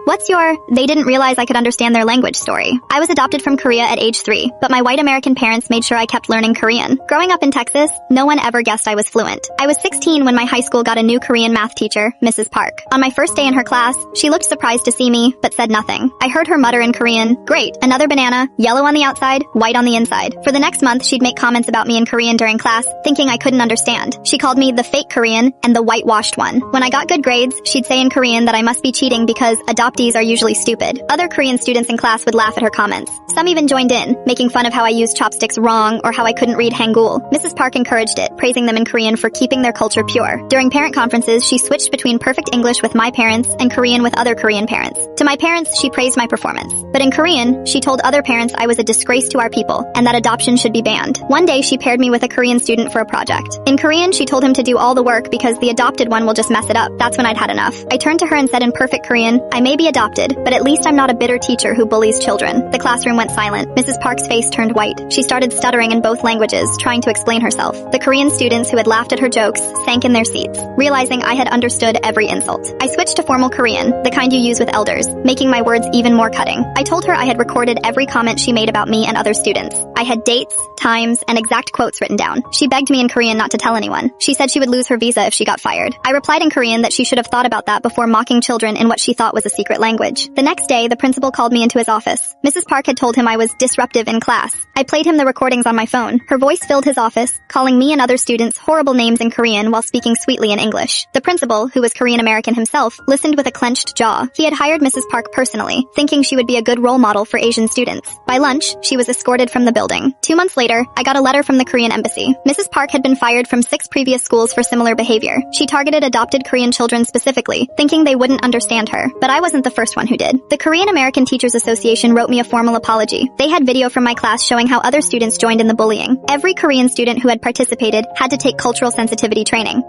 What's your, they didn't realize I could understand their language story? I was adopted from Korea at age 3, but my white American parents made sure I kept learning Korean. Growing up in Texas, no one ever guessed I was fluent. I was 16 when my high school got a new Korean math teacher, Mrs. Park. On my first day in her class, she looked surprised to see me, but said nothing. I heard her mutter in Korean, "Great, another banana, yellow on the outside, white on the inside." For the next month, she'd make comments about me in Korean during class, thinking I couldn't understand. She called me the fake Korean and the whitewashed one. When I got good grades, she'd say in Korean that I must be cheating because adoptees are usually stupid. Other Korean students in class would laugh at her comments. Some even joined in, making fun of how I used chopsticks wrong or how I couldn't read Hangul. Mrs. Park encouraged it, praising them in Korean for keeping their culture pure. During parent conferences, she switched between perfect English with my parents and Korean with other Korean parents. To my parents, she praised my performance. But in Korean, she told other parents I was a disgrace to our people and that adoption should be banned. One day, she paired me with a Korean student for a project. In Korean, she told him to do all the work because the adopted one will just mess it up. That's when I'd had enough. I turned to her and said in perfect Korean, "I may be adopted, but at least I'm not a bitter teacher who bullies children." The classroom went silent. Mrs. Park's face turned white. She started stuttering in both languages, trying to explain herself. The Korean students who had laughed at her jokes sank in their seats, realizing I had understood every insult. I switched to formal Korean, the kind you use with elders, making my words even more cutting. I told her I had recorded every comment she made about me and other students. I had dates, times, and exact quotes written down. She begged me in Korean not to tell anyone. She said she would lose her visa if she got fired. I replied in Korean that she should have thought about that before mocking children in what she thought was a secret language. The next day, the principal called me into his office. Mrs. Park had told him I was disruptive in class. I played him the recordings on my phone. Her voice filled his office, calling me and other students horrible names in Korean while speaking sweetly in English. The principal, who was Korean American himself, listened with a clenched jaw. He had hired Mrs. Park personally, thinking she would be a good role model for Asian students. By lunch, she was escorted from the building. 2 months later, I got a letter from the Korean embassy. Mrs. Park had been fired from 6 previous schools for similar behavior. She targeted adopted Korean children specifically, thinking they wouldn't understand her. But I wasn't the first one who did. The Korean American Teachers Association wrote me a formal apology. They had video from my class showing how other students joined in the bullying. Every Korean student who had participated had to take cultural sensitivity training.